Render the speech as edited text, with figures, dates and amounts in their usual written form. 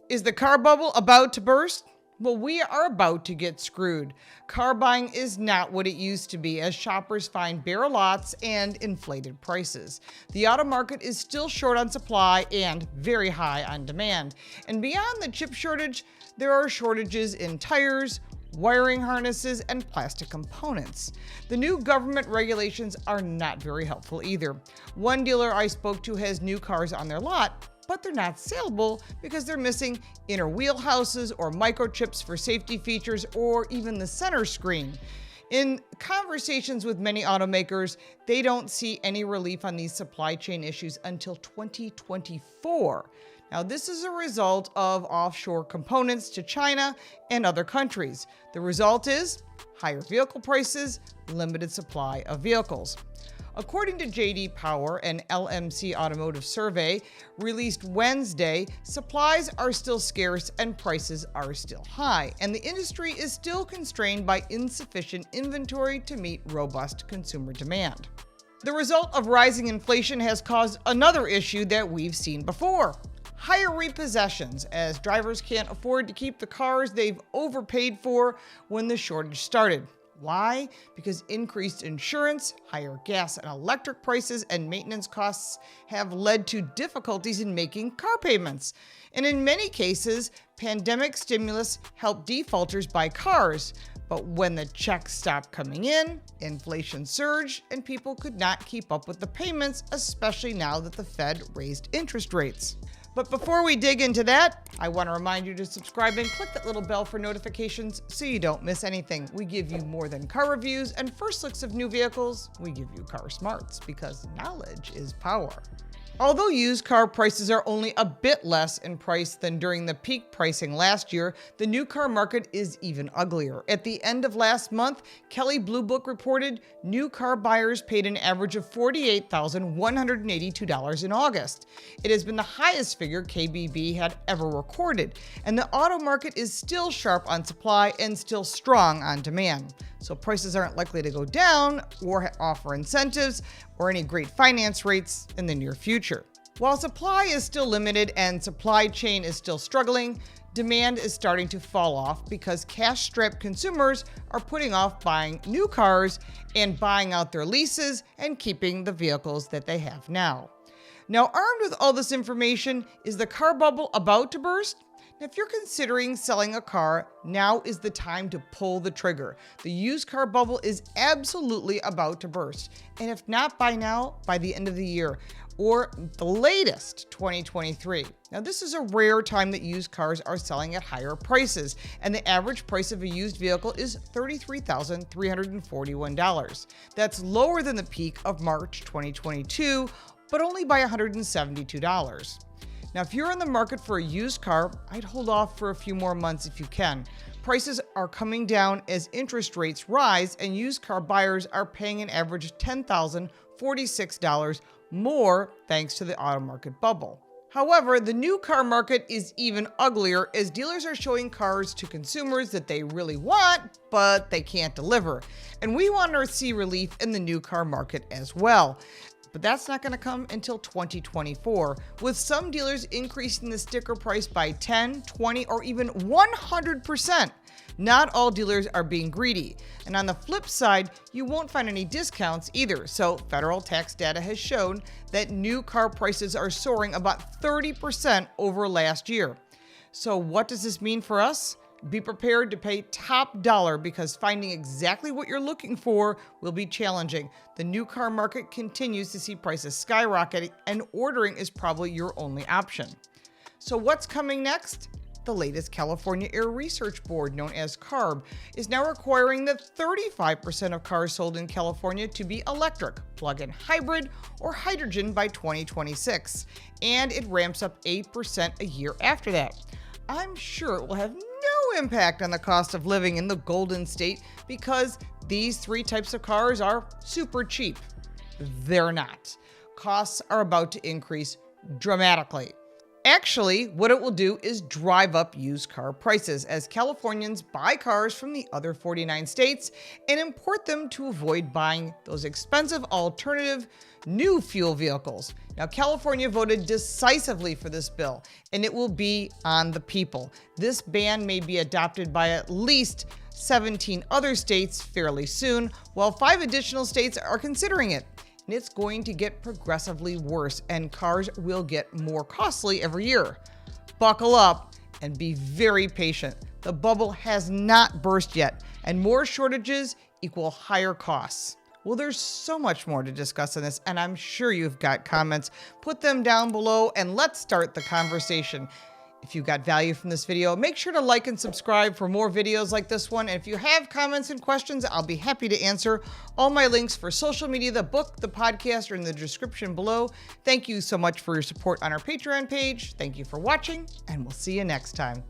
Is the car bubble about to burst? Well, we are about to get screwed. Car buying is not what it used to be as shoppers find bare lots and inflated prices. The auto market is still short on supply and very high on demand. And beyond the chip shortage, there are shortages in tires, wiring harnesses, and plastic components. The new government regulations are not very helpful either. One dealer I spoke to has new cars on their lot, but they're not saleable because they're missing inner wheelhouses or microchips for safety features or even the center screen. In conversations with many automakers, they don't see any relief on these supply chain issues until 2024. Now, this is a result of offshore components to China and other countries. The result is higher vehicle prices, limited supply of vehicles. According to J.D. Power, an LMC automotive survey released Wednesday, supplies are still scarce and prices are still high, and the industry is still constrained by insufficient inventory to meet robust consumer demand. The result of rising inflation has caused another issue that we've seen before: higher repossessions, as drivers can't afford to keep the cars they've overpaid for when the shortage started. Why? Because increased insurance, higher gas and electric prices, and maintenance costs have led to difficulties in making car payments. And in many cases, pandemic stimulus helped defaulters buy cars. But when the checks stopped coming in, inflation surged, and people could not keep up with the payments, especially now that the Fed raised interest rates. But before we dig into that, I want to remind you to subscribe and click that little bell for notifications so you don't miss anything. We give you more than car reviews and first looks of new vehicles. We give you car smarts because knowledge is power. Although used car prices are only a bit less in price than during the peak pricing last year, the new car market is even uglier. At the end of last month, Kelley Blue Book reported new car buyers paid an average of $48,182 in August. It has been the highest figure KBB had ever recorded, and the auto market is still sharp on supply and still strong on demand. So prices aren't likely to go down or offer incentives or any great finance rates in the near future. While supply is still limited and supply chain is still struggling, demand is starting to fall off because cash-strapped consumers are putting off buying new cars and buying out their leases and keeping the vehicles that they have now. Now, armed with all this information, is the car bubble about to burst? If you're considering selling a car, now is the time to pull the trigger. The used car bubble is absolutely about to burst. And if not by now, by the end of the year, or the latest 2023. Now, this is a rare time that used cars are selling at higher prices, and the average price of a used vehicle is $33,341. That's lower than the peak of March 2022, but only by $172. Now, if you're in the market for a used car, I'd hold off for a few more months if you can. Prices are coming down as interest rates rise, and used car buyers are paying an average of $10,046 more thanks to the auto market bubble. However, the new car market is even uglier as dealers are showing cars to consumers that they really want, but they can't deliver. And we want to see relief in the new car market as well. But that's not going to come until 2024, with some dealers increasing the sticker price by 10, 20, or even 100%. Not all dealers are being greedy. And on the flip side, you won't find any discounts either. So federal tax data has shown that new car prices are soaring about 30% over last year. So what does this mean for us? Be prepared to pay top dollar because finding exactly what you're looking for will be challenging. The new car market continues to see prices skyrocketing, and ordering is probably your only option. So what's coming next? The latest California Air Research Board, known as CARB, is now requiring that 35% of cars sold in California to be electric, plug-in hybrid, or hydrogen by 2026, and it ramps up 8% a year after that. I'm sure it will have no impact on the cost of living in the Golden State because these three types of cars are super cheap. They're not. Costs are about to increase dramatically. Actually, what it will do is drive up used car prices as Californians buy cars from the other 49 states and import them to avoid buying those expensive alternative new fuel vehicles. Now, California voted decisively for this bill, and it will be on the people. This ban may be adopted by at least 17 other states fairly soon, while 5 additional states are considering it. And it's going to get progressively worse, and cars will get more costly every year. Buckle up and be very patient. The bubble has not burst yet, and more shortages equal higher costs. Well, there's so much more to discuss in this, and I'm sure you've got comments. Put them down below, and let's start the conversation. If you got value from this video, make sure to like and subscribe for more videos like this one. And if you have comments and questions, I'll be happy to answer. All my links for social media, the book, the podcast are in the description below. Thank you so much for your support on our Patreon page. Thank you for watching, and we'll see you next time.